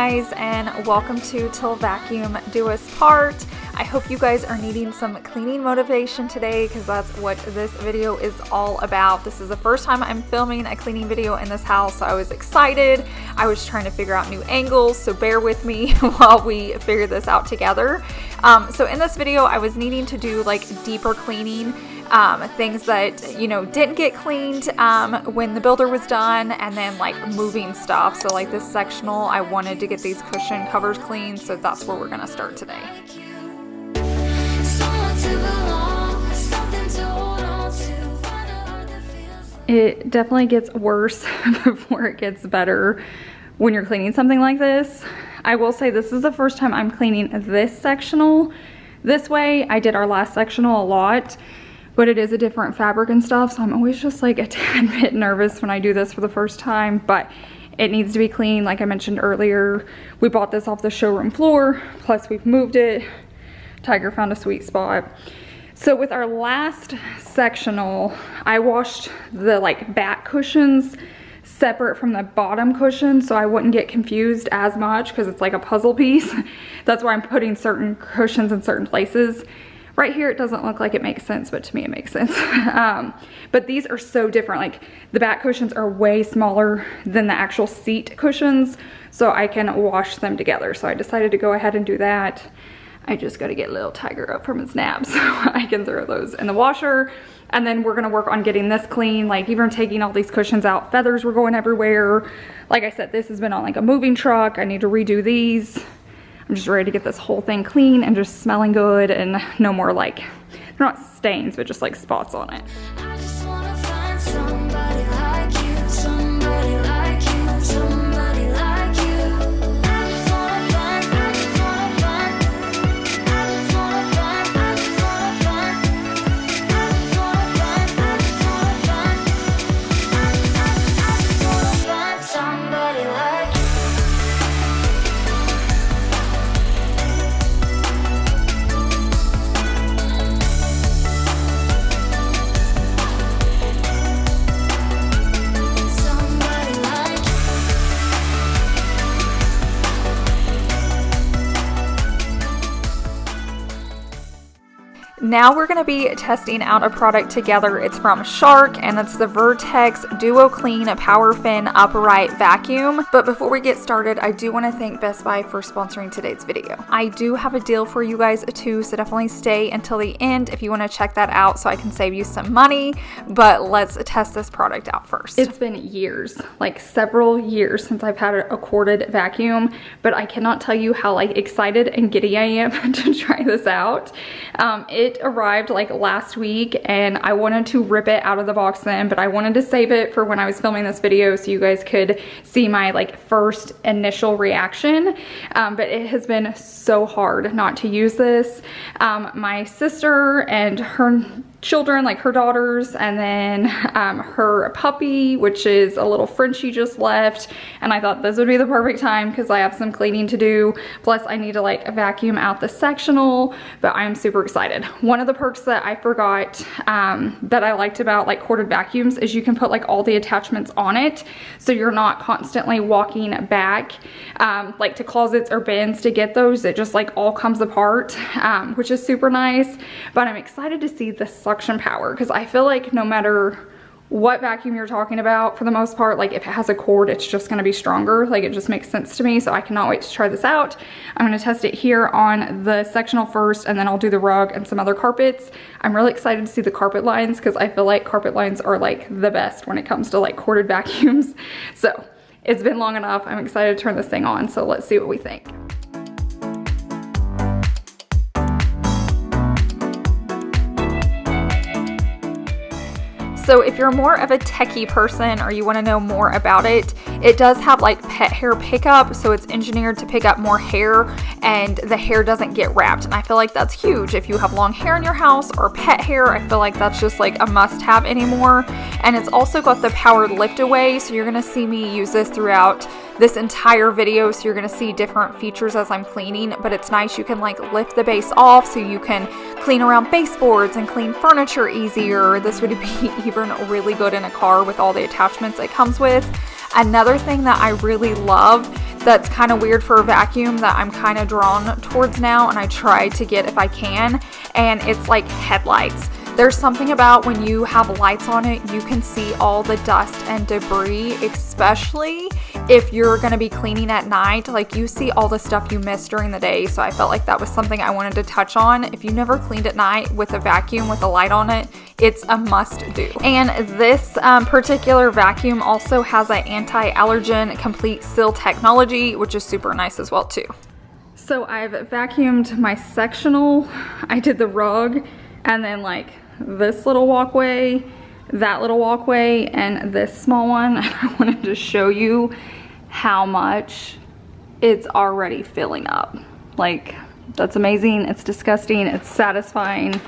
guys, and welcome to Till Vacuum Do Us Part. I hope you guys are needing some cleaning motivation today because that's what this video is all about. This is the first time I'm filming a cleaning video in this house, so I was excited. I was trying to figure out new angles, so bear with me while we figure this out together. So in this video, I was needing to do like deeper cleaning, things that, didn't get cleaned when the builder was done, and then like moving stuff. So like this sectional, I wanted to get these cushion covers cleaned, so that's where we're gonna start today. It definitely gets worse before it gets better when you're cleaning something like this. I will say this is the first time I'm cleaning this sectional this way. I did our last sectional a lot, but it is a different fabric and stuff, so I'm always just like a tad bit nervous when I do this for the first time, but it needs to be clean. Like I mentioned earlier, we bought this off the showroom floor, plus we've moved it. Tiger found a sweet spot. So with our last sectional, I washed the like back cushions separate from the bottom cushion so I wouldn't get confused as much because it's like a puzzle piece. That's why I'm putting certain cushions in certain places. Right here it doesn't look like it makes sense, but to me it makes sense. But these are so different. Like the back cushions are way smaller than the actual seat cushions, so I can wash them together. So I decided to go ahead and do that. I just got to get little Tiger up from his nap so I can throw those in the washer. And then we're going to work on getting this clean, like even taking all these cushions out. Feathers were going everywhere. Like I said, this has been on like a moving truck. I need to redo these. I'm just ready to get this whole thing clean and just smelling good, and no more like, they're not stains, but just like spots on it. I just wanna find somebody like you, somebody like you, somebody like you. I just wanna find, I just wanna find, I just wanna find, I just wanna find, I just wanna find, I just wanna find, I just wanna find somebody like you. Now we're going to be testing out a product together. It's from Shark, and it's the Vertex Duo Clean Power Fin Upright Vacuum. But before we get started, I do want to thank Best Buy for sponsoring today's video. I do have a deal for you guys too, so definitely stay until the end if you want to check that out so I can save you some money. But let's test this product out first. It's been years, like several years, since I've had a corded vacuum, but I cannot tell you how like excited and giddy I am to try this out. It arrived like last week and I wanted to rip it out of the box then, but I wanted to save it for when I was filming this video so you guys could see my like first initial reaction. But it has been so hard not to use this. My sister and her children, like her daughters, and then her puppy, which is a little Frenchie, just left, and I thought this would be the perfect time because I have some cleaning to do, plus I need to like vacuum out the sectional. But I'm super excited. One of the perks that I forgot that I liked about like corded vacuums is you can put like all the attachments on it, so you're not constantly walking back like to closets or bins to get those. It just like all comes apart, which is super nice. But I'm excited to see the suction power because I feel like no matter what vacuum you're talking about, for the most part, like if it has a cord, it's just going to be stronger. Like it just makes sense to me, so I cannot wait to try this out. I'm going to test it here on the sectional first, and then I'll do the rug and some other carpets. I'm really excited to see the carpet lines because I feel like carpet lines are like the best when it comes to like corded vacuums. So it's been long enough. I'm excited to turn this thing on, so let's see what we think. So if you're more of a techie person or you want to know more about it, it does have like pet hair pickup, so it's engineered to pick up more hair and the hair doesn't get wrapped. And I feel like that's huge. If you have long hair in your house or pet hair, I feel like that's just like a must-have anymore. And it's also got the powered lift away, so you're going to see me use this throughout this entire video, so you're going to see different features as I'm cleaning. But it's nice, you can like lift the base off so you can clean around baseboards and clean furniture easier. This would be even really good in a car with all the attachments it comes with. Another thing that I really love, that's kind of weird for a vacuum that I'm kind of drawn towards now, and I try to get if I can, and it's like headlights. There's something about when you have lights on it, you can see all the dust and debris, especially if you're going to be cleaning at night. Like, you see all the stuff you missed during the day. So I felt like that was something I wanted to touch on. If you never cleaned at night with a vacuum with a light on it, it's a must do. And this particular vacuum also has an anti-allergen complete seal technology, which is super nice as well too. So I've vacuumed my sectional, I did the rug, and then like this little walkway, that little walkway, and this small one. I wanted to show you how much it's already filling up. Like, that's amazing. It's disgusting. It's satisfying,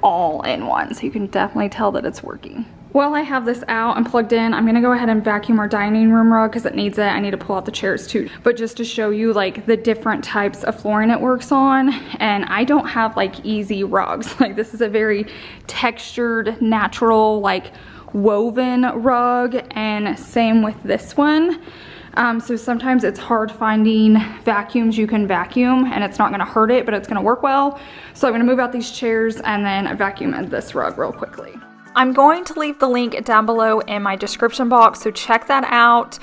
all in one. So you can definitely tell that it's working. While I have this out and plugged in, I'm gonna go ahead and vacuum our dining room rug because it needs it. I need to pull out the chairs too. But just to show you like the different types of flooring it works on. And I don't have like easy rugs. Like, this is a very textured, natural, like woven rug, and same with this one. So sometimes it's hard finding vacuums you can vacuum and it's not gonna hurt it, but it's gonna work well. So I'm gonna move out these chairs and then vacuum this rug real quickly. I'm going to leave the link down below in my description box, so check that out.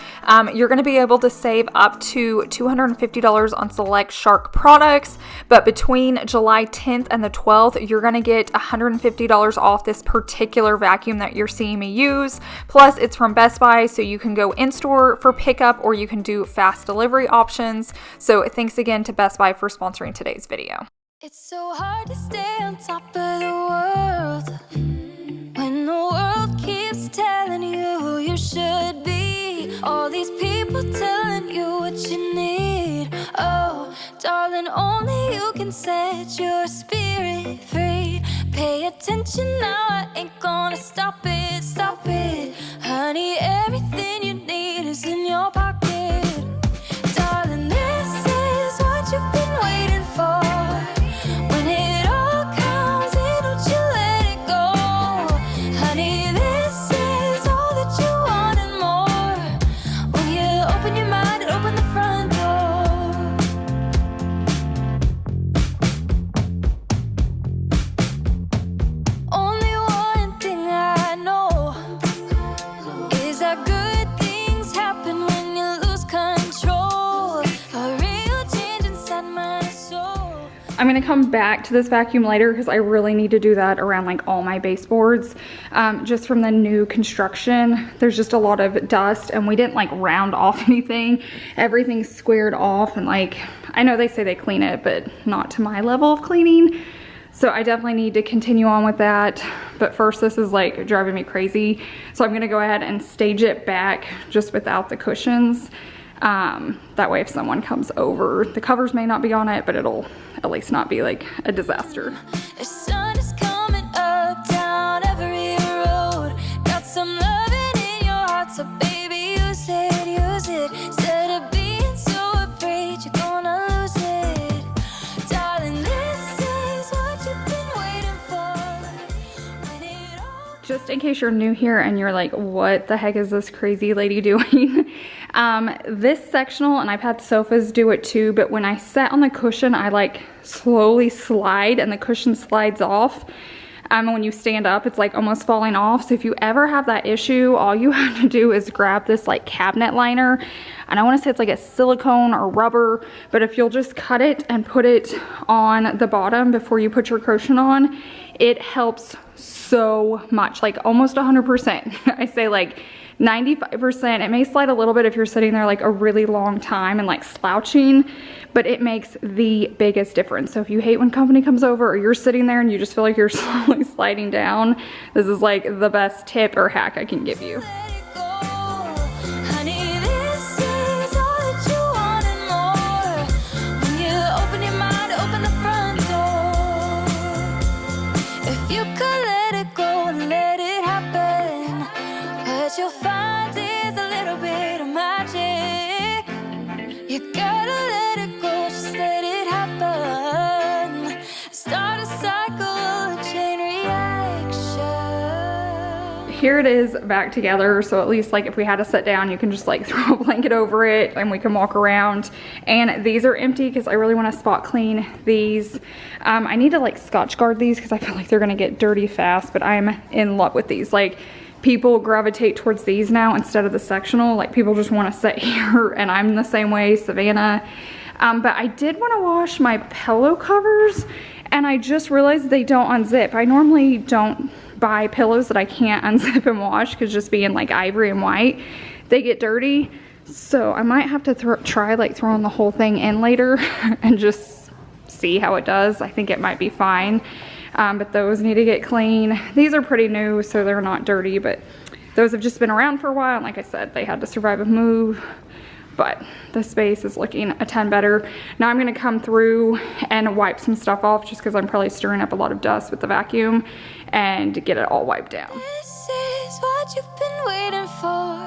You're going to be able to save up to $250 on select Shark products, but between July 10th and the 12th, you're going to get $150 off this particular vacuum that you're seeing me use. Plus, it's from Best Buy, so you can go in-store for pickup or you can do fast delivery options. So thanks again to Best Buy for sponsoring today's video. It's so hard to stay on top of the world when the world keeps telling you who you should be. All these people telling you what you need. Oh, darling, only you can set your spirit free. Pay attention now, I ain't gonna stop it, stop it. Honey, everything you need is in your pocket. Darling, this is what you've been waiting for. When it all comes in, don't you let it go. Honey, this is all that you want and more. When you open your mind and open the front door. Only one thing I know is that good things happen when you lose control. A real change inside my soul. I'm gonna come back to this vacuum later because I really need to do that around like all my baseboards. Just from the new construction, there's just a lot of dust and we didn't like round off anything. Everything's squared off, and like, I know they say they clean it, but not to my level of cleaning. So I definitely need to continue on with that. But first, this is like driving me crazy. So I'm gonna go ahead and stage it back just without the cushions. That way if someone comes over, the covers may not be on it, but it'll at least not be like a disaster. The sun is coming up down every road. Got some loving in your heart, so baby, use it, use it. Instead of being so afraid you're gonna lose it. Darling, this is what you've been waiting for. When it all Just in case you're new here and you're like, what the heck is this crazy lady doing? This sectional, and I've had sofas do it too, but when I sat on the cushion, I like slowly slide and the cushion slides off. When you stand up, it's like almost falling off. So if you ever have that issue, all you have to do is grab this like cabinet liner. And I want to say it's like a silicone or rubber, but if you'll just cut it and put it on the bottom before you put your cushion on, it helps so much, like almost 100%. I say like 95%. It may slide a little bit if you're sitting there like a really long time and like slouching, but it makes the biggest difference. So if you hate when company comes over or you're sitting there and you just feel like you're slowly sliding down, this is like the best tip or hack I can give you. let it go. Honey, this is all that you want and more. When you open your mind, open the front door. If you could let it go and let it happen, what you'll find is a little bit of magic. You gotta let it go, just let it happen. Start a cycle, a chain reaction. here it is back together. So at least like if we had to sit down, you can just like throw a blanket over it and we can walk around. And these are empty because I really want to spot clean these. I need to like Scotch guard these because I feel like they're gonna get dirty fast, but I'm in love with these. Like, people gravitate towards these now instead of the sectional. Like, people just want to sit here, and I'm the same way, Savannah. But I did want to wash my pillow covers, and I just realized they don't unzip. I normally don't buy pillows that I can't unzip and wash because just being like ivory and white, they get dirty. So I might have to try like throwing the whole thing in later and just see how it does. I think it might be fine. But those need to get clean. These are pretty new, so they're not dirty, but those have just been around for a while. And like I said, they had to survive a move, but the space is looking a ton better. Now I'm gonna come through and wipe some stuff off just because I'm probably stirring up a lot of dust with the vacuum and get it all wiped down. This is what you've been waiting for.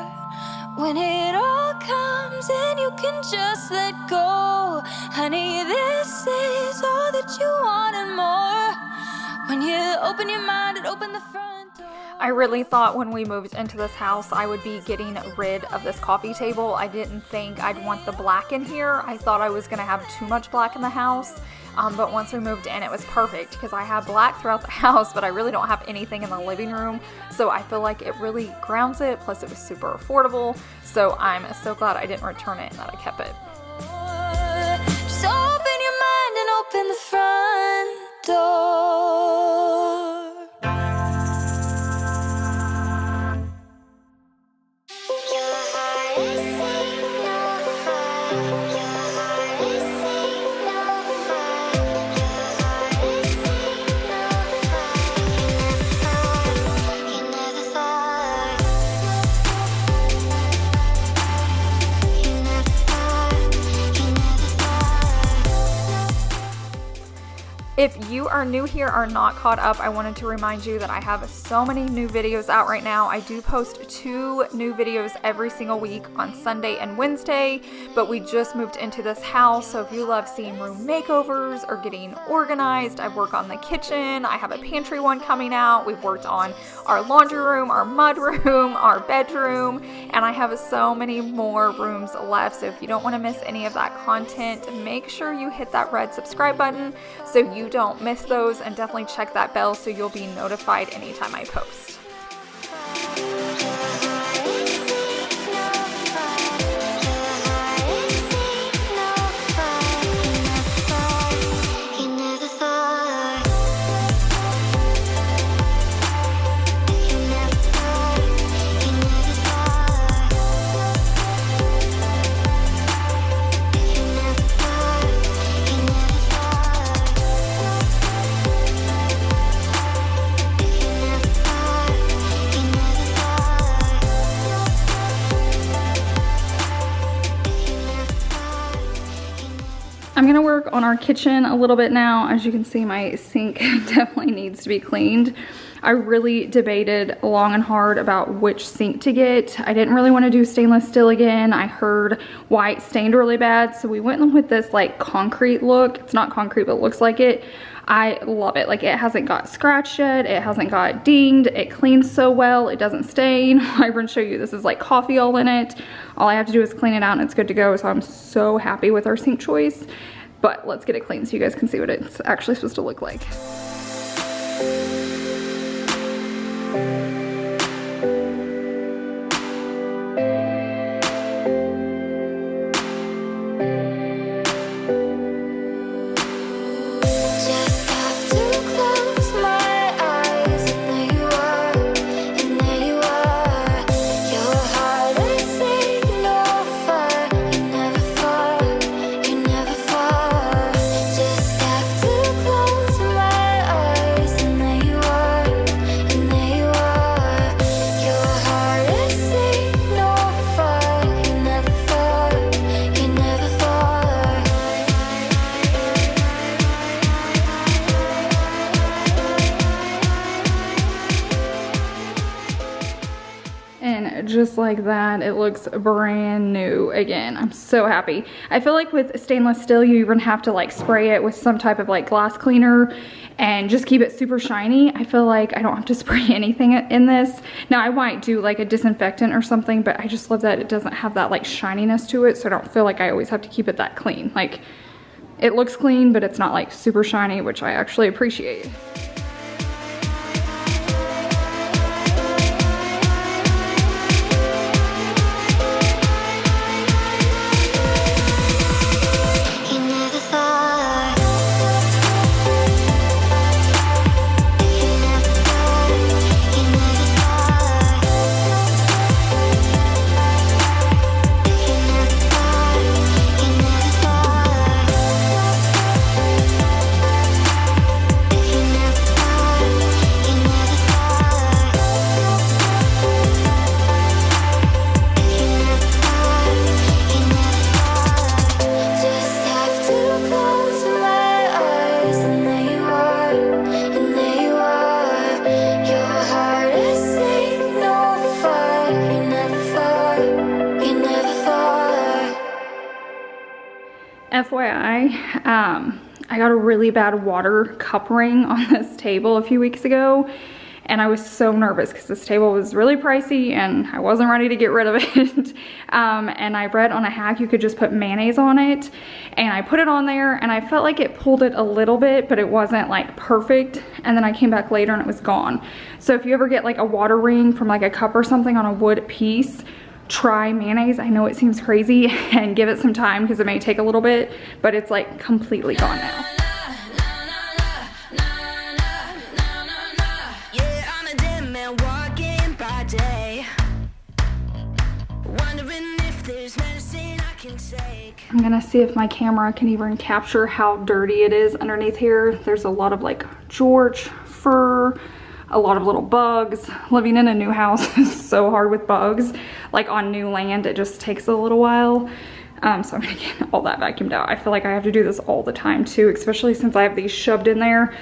When it all comes and you can just let go. Honey, this is all that you want and more. When you open your mind and open the front door. I really thought when we moved into this house I would be getting rid of this coffee table. I didn't think I'd want the black in here. I thought I was gonna have too much black in the house. But once we moved in, it was perfect because I have black throughout the house, but I really don't have anything in the living room. So I feel like it really grounds it. Plus it was super affordable. So I'm so glad I didn't return it and that I kept it. Just open your mind and open the front door. Your heart is safe, no fire. Your heart is safe, no fire. Your heart is safe, no fire. You never thought. You never thought. If you are new here or not caught up, I wanted to remind you that I have so many new videos out right now. I do post 2 new videos every single week on Sunday and Wednesday, but we just moved into this house, so if you love seeing room makeovers or getting organized, I work on the kitchen. I have a pantry one coming out. We've worked on our laundry room, our mud room, our bedroom, and I have so many more rooms left. So if you don't want to miss any of that content, make sure you hit that red subscribe button so you don't miss those, and definitely check that bell so you'll be notified anytime I post. You never thought. I'm gonna work on our kitchen a little bit now. As you can see, my sink definitely needs to be cleaned. I really debated long and hard about which sink to get. I didn't really want to do stainless steel again. I heard white stained really bad, so we went with this like concrete look. It's not concrete, but it looks like it. I love it. Like, it hasn't got scratched yet. It hasn't got dinged. It cleans so well. It doesn't stain. I'm going to show you. This is like coffee all in it. All I have to do is clean it out and it's good to go. So I'm so happy with our sink choice. But let's get it clean so you guys can see what it's actually supposed to look like. Just have to close my eyes, and there you are, and there you are. Your heart is safe, no fire. You never far, you never far. Just have to close my eyes, and there you are, and there you are. clean just like that. It looks brand new again. I'm so happy. I feel like with stainless steel, you even have to like spray it with some type of like glass cleaner and just keep it super shiny. I feel like I don't have to spray anything in this. Now I might do like a disinfectant or something, but I just love that it doesn't have that like shininess to it, so I don't feel like I always have to keep it that clean. Like, it looks clean, but it's not like super shiny, which I actually appreciate. FYI, I got a really bad water cup ring on this table a few weeks ago, and I was so nervous because this table was really pricey and I wasn't ready to get rid of it. And I read on a hack you could just put mayonnaise on it, and I put it on there and I felt like it pulled it a little bit, but it wasn't like perfect. And then I came back later and it was gone. So if you ever get like a water ring from like a cup or something on a wood piece, try mayonnaise. I know it seems crazy, and give it some time because it may take a little bit, but it's like completely gone now. Yeah, I'm a dead man walking by day, wondering if there's medicine I can take. I'm gonna see if my camera can even capture how dirty it is underneath here. There's a lot of like George fur, a lot of little bugs. Living in a new house is so hard with bugs. Like on new land, it just takes a little while. So I'm gonna get all that vacuumed out. I feel like I have to do this all the time too, especially since I have these shoved in there.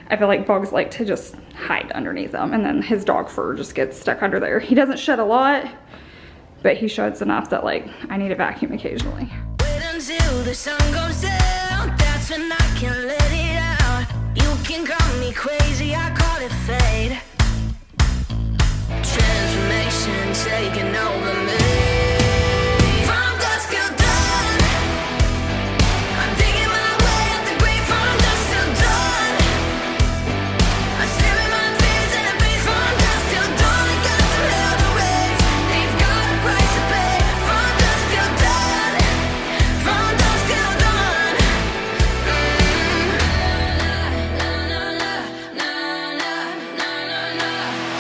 I feel like bugs like to just hide underneath them, and then his dog fur just gets stuck under there. He doesn't shed a lot, but he sheds enough that like I need a vacuum occasionally. Wait until the sun goes down, that's when I can let it out. You can call me crazy, I call it fate. Transformation taking over me. From dusk till dawn, I'm digging my way up the grave. From dusk till dawn, I'm staring my fears in the face. From dusk till dawn, I got some hell to raise. They've got a price to pay. From dusk till dawn, from dusk till dawn.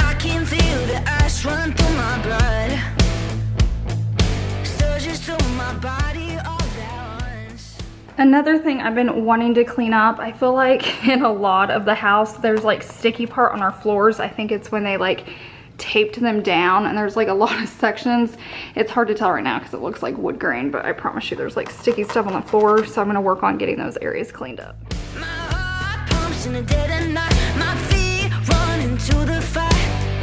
I can feel the ice run through my blood, surges through my body all at once. Another thing I've been wanting to clean up, I feel like in a lot of the house, there's like sticky part on our floors. I think it's when they like taped them down, and there's like a lot of sections. It's hard to tell right now because it looks like wood grain, but I promise you there's like sticky stuff on the floor. So I'm gonna work on getting those areas cleaned up. My heart pumps in the dead of night. My feet run into the fire,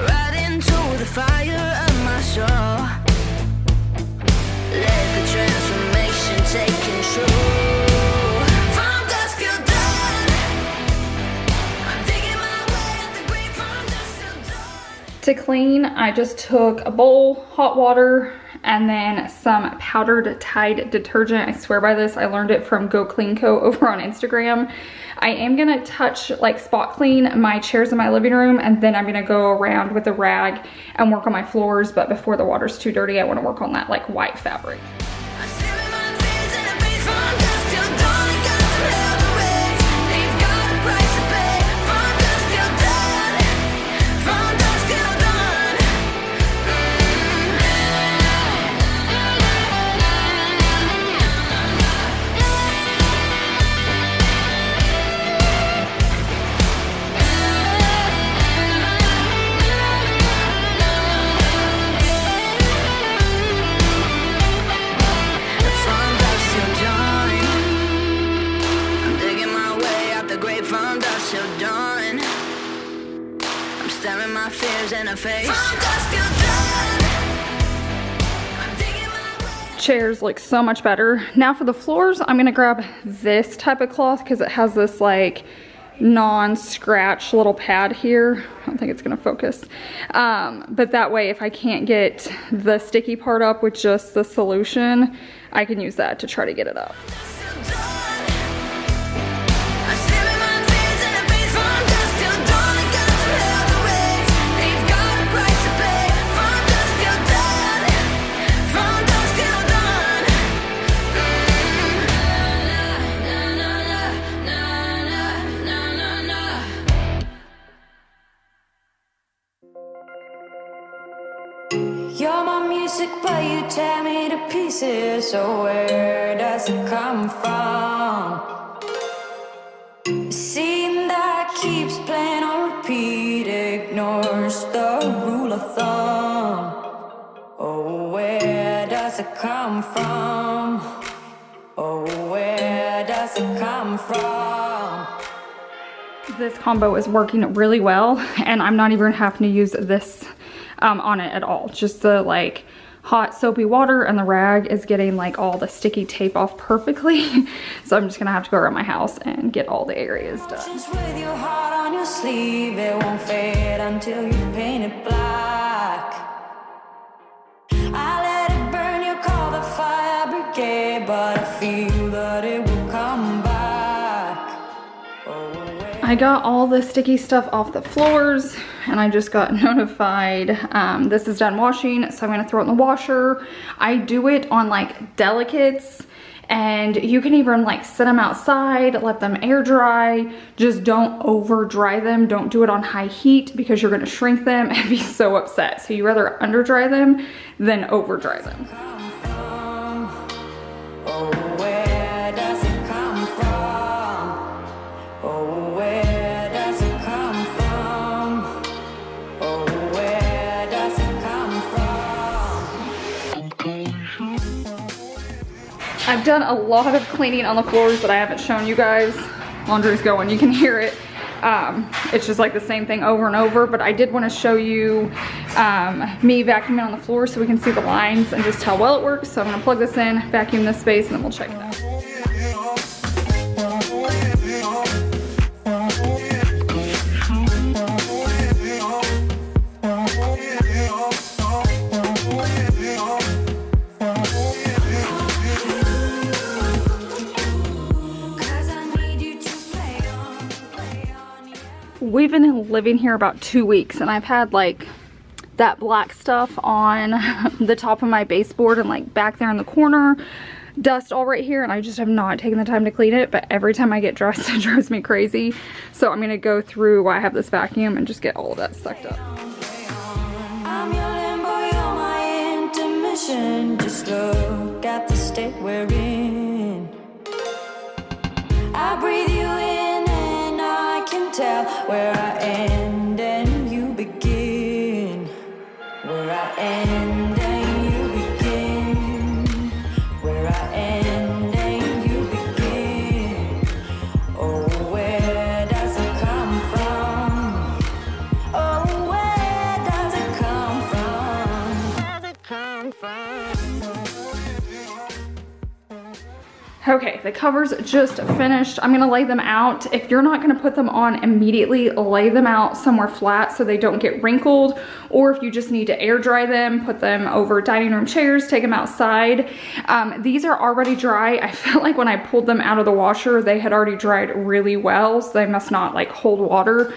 right into the fire of my soul. Let the transformation take control. From dusk till dawn, I'm digging my way up the grave. From dusk till dawn. To clean, I just took a bowl, hot water, and then some powdered Tide detergent. I swear by this. I learned it from Go Clean Co. over on Instagram. I am gonna touch, like spot clean my chairs in my living room, and then I'm gonna go around with a rag and work on my floors. But before the water's too dirty, I wanna work on that like white fabric. I'm staring my fears in the face. From dusk till dawn, I got some hell to raise. They've got a price to pay. From dusk till dawn, from dusk till dawn. From dusk till dawn, I'm digging my way out the grave. From dusk till dawn, I'm staring my fears in the face. From dusk till dawn. chairs look so much better. Now for the floors, I'm gonna grab this type of cloth because it has this like non-scratch little pad here. I don't think it's gonna focus. But that way, if I can't get the sticky part up with just the solution, I can use that to try to get it up. You're my music, but you tear me to pieces. So where does it come from? A scene that keeps playing on repeat, ignores the rule of thumb. Oh, where does it come from? Oh, where does it come from? This combo is working really well, and I'm not even having to use this on it at all. Just the like hot soapy water, and the rag is getting like all the sticky tape off perfectly. So I'm just gonna have to go around my house and get all the areas done. With your heart on your sleeve, it won't fade until you paint it black. I let it burn, you call the fire brigade, but I feel that it will come back. I got all the sticky stuff off the floors, and I just got notified this is done washing, so I'm gonna throw it in the washer. I do it on like delicates, and you can even like sit them outside, let them air dry. Just don't over dry them. Don't do it on high heat because you're gonna shrink them and be so upset. So you rather under dry them than over dry them. I've done a lot of cleaning on the floors that I haven't shown you guys. Laundry's going, you can hear it. It's just like the same thing over and over, but I did want to show you me vacuuming on the floor so we can see the lines and just how well it works. So I'm gonna plug this in, vacuum this space, and then we'll check it out. We've been living here about 2 weeks, and I've had like that black stuff on the top of my baseboard and like back there in the corner, dust all right here, and I just have not taken the time to clean it. But every time I get dressed, it drives me crazy. So I'm gonna go through while I have this vacuum and just get all of that sucked up. I'm your limbo, you're my intermission. Just look at the state we're in. I breathe you in and I can tell where I end and you begin. Where I end and you begin. Where I end and you begin. Oh, where does it come from? Oh, where does it come from? Where does it come from? Okay, the cover's just finished. I'm gonna lay them out. If you're not gonna put them on immediately, lay them out somewhere flat so they don't get wrinkled. Or if you just need to air dry them, put them over dining room chairs, take them outside. These are already dry. I felt like when I pulled them out of the washer, they had already dried really well, so they must not like hold water.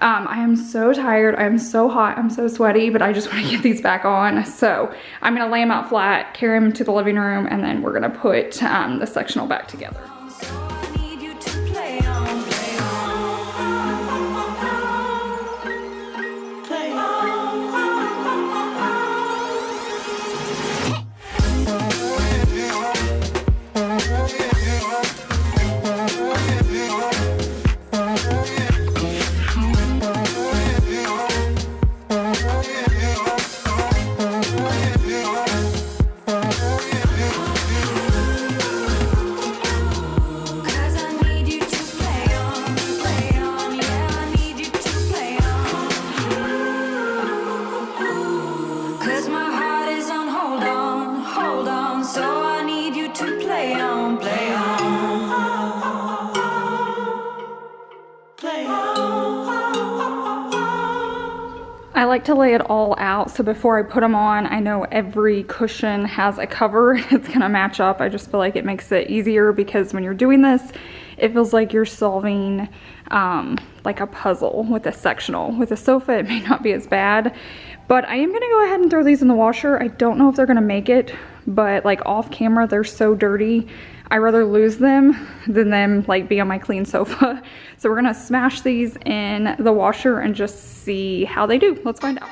I am so tired, I am so hot, I'm so sweaty, but I just want to get these back on. So I'm gonna lay them out flat, carry them to the living room, and then we're gonna put the sectional back together. So I need you to play on, play on, play So I need you to play on, play on, play on. I like to lay it all out, so before I put them on, I know every cushion has a cover. It's gonna match up. I just feel like it makes it easier because when you're doing this, it feels like you're solving like a puzzle with a sectional. With a sofa, it may not be as bad, but I am gonna go ahead and throw these in the washer. I don't know if they're gonna make it, but like off camera, they're so dirty. I'd rather lose them than them like be on my clean sofa. So we're gonna smash these in the washer and just see how they do. Let's find out.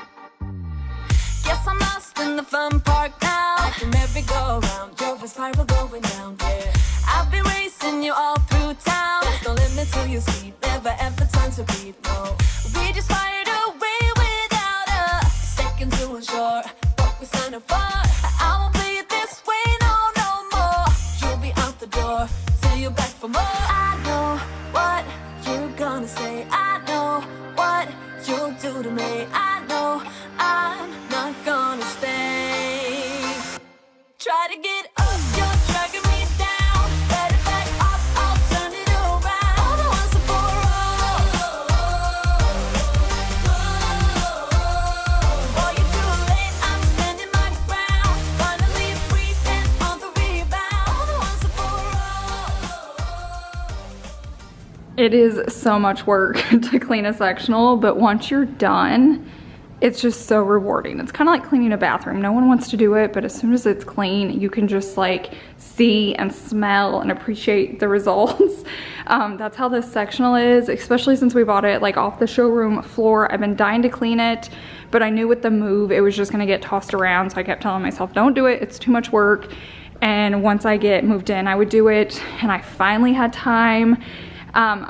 Guess I'm lost in the fun park now. Like a merry-go-round, drove a spiral going down, yeah. I've been racing you all through town. There's no limit to your speed, never ever time to beat, no. We just fired away without a second to ensure what we signed up for. I won't play it this way, no, no more. You'll be out the door till you're back for more. I know what you're gonna say. I know what you'll do to me. I know I'm not gonna stay. Try to get up, you're dragging me down. Better back off, I'll turn it around. All the once and for all. Boy, you're too late, I'm standing my ground. Finally breathing on the rebound. All the once and for all. It is so much work to clean a sectional, but once you're done, it's just so rewarding. It's kind of like cleaning a bathroom. No one wants to do it, but as soon as it's clean, you can just like see and smell and appreciate the results. That's how this sectional is, especially since we bought it like off the showroom floor. I've been dying to clean it, but I knew with the move, it was just gonna get tossed around. So I kept telling myself, don't do it, it's too much work. And once I get moved in, I would do it. And I finally had time.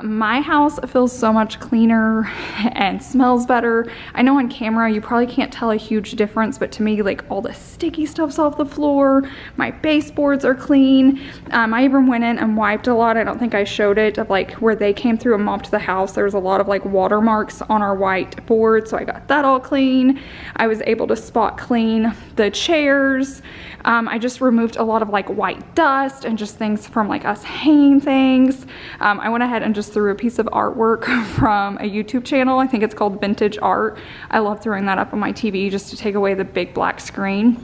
My house feels so much cleaner and smells better. I know on camera you probably can't tell a huge difference, but to me, like, all the sticky stuff's off the floor. My baseboards are clean. I even went in and wiped a lot. I don't think I showed it, of like where they came through and mopped the house. There was a lot of like watermarks on our white board, so I got that all clean. I was able to spot clean the chairs. I just removed a lot of like white dust and just things from like us hanging things. I went ahead and just threw a piece of artwork from a YouTube channel. I think it's called Vintage Art. I love throwing that up on my TV just to take away the big black screen.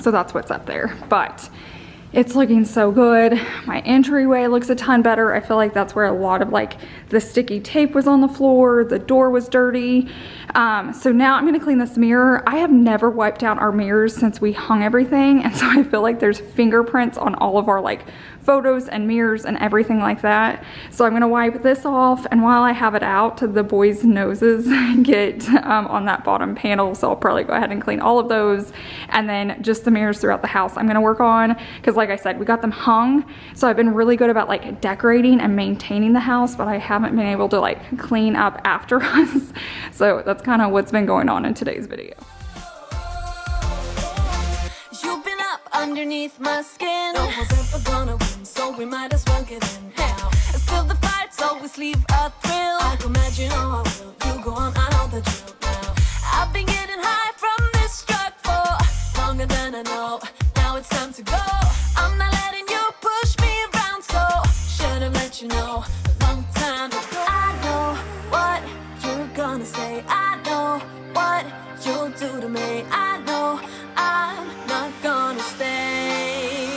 So that's what's up there. But it's looking so good. My entryway looks a ton better. I feel like that's where a lot of like the sticky tape was on the floor. The door was dirty. So now I'm gonna clean this mirror. I have never wiped out our mirrors since we hung everything. And so I feel like there's fingerprints on all of our like photos and mirrors and everything like that. So I'm gonna wipe this off, and while I have it out, the boys' noses get on that bottom panel. So I'll probably go ahead and clean all of those, and then just the mirrors throughout the house I'm gonna work on, because like I said, we got them hung. So I've been really good about like decorating and maintaining the house, but I haven't been able to like clean up after us. So that's kind of what's been going on in today's video. You've been up underneath my skin. No one's ever gonna win, so we might as well get in now. Still the fights always leave a thrill. I can imagine how I will. You go on, I know the drill now. I've been getting high from this drug for longer than I know. Now it's time to go. I'm not letting you push me around, so should have let you know a long time ago. I know what you're gonna say. I know what you'll do to me. I know I'm not gonna stay.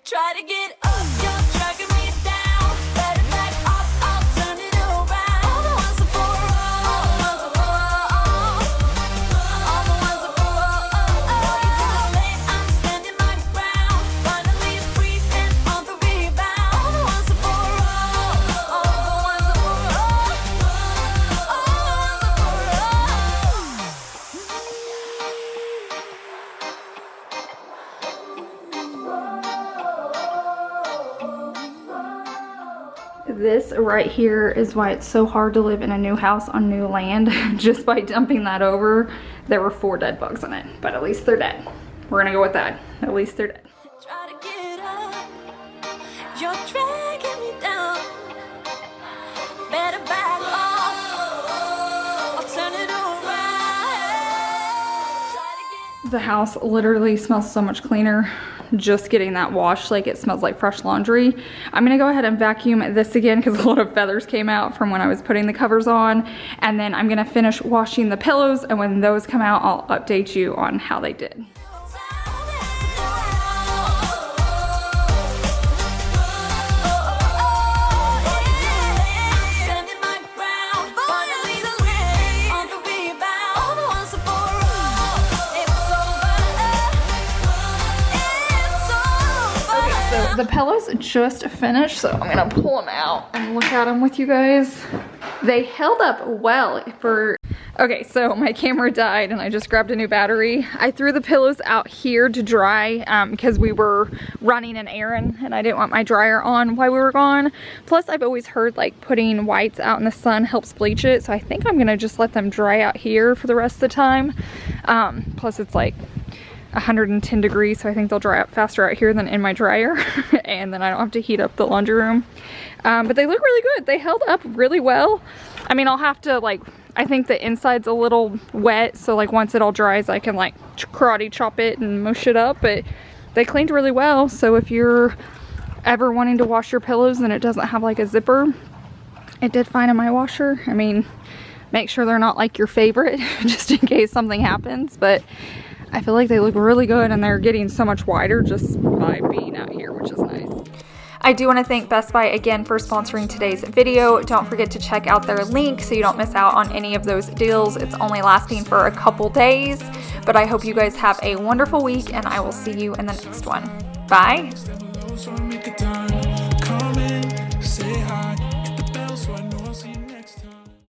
Try to get up, you're dragging me down. Better back off, I'll turn it around. All the ones are for all the ones are for all the ones are for all. You're too late, I'm standing my ground. Finally breathing on the rebound. All the ones are for all the ones are for all the ones are This right here is why it's so hard to live in a new house on new land. Just by dumping that over, there were 4 dead bugs in it, but at least they're dead. We're gonna go with that. At least they're dead. Try to get up, you're dragging me down. Better back off, I'll turn it around. Try to get The house literally smells so much cleaner just getting that washed. Like, it smells like fresh laundry. I'm gonna go ahead and vacuum this again because a lot of feathers came out from when I was putting the covers on, and then I'm gonna finish washing the pillows, and when those come out I'll update you on how they did. The pillows just finished, so I'm gonna pull them out and look at them with you guys. They held up well for... Okay, so my camera died and I just grabbed a new battery. I threw the pillows out here to dry because we were running an errand and I didn't want my dryer on while we were gone. Plus, I've always heard like putting whites out in the sun helps bleach it, so I think I'm gonna just let them dry out here for the rest of the time. Plus, it's like 110 degrees, so I think they'll dry up faster out here than in my dryer. And then I don't have to heat up the laundry room. But they look really good. They held up really well. I mean, I'll have to like, I think the inside's a little wet, so like once it all dries I can like karate chop it and mush it up, but they cleaned really well. So if you're ever wanting to wash your pillows and it doesn't have like a zipper, it did fine in my washer. I mean, make sure they're not like your favorite just in case something happens, but I feel like they look really good and they're getting so much wider just by being out here, which is nice. I do want to thank Best Buy again for sponsoring today's video. Don't forget to check out their link so you don't miss out on any of those deals. It's only lasting for a couple days, but I hope you guys have a wonderful week and I will see you in the next one. Bye.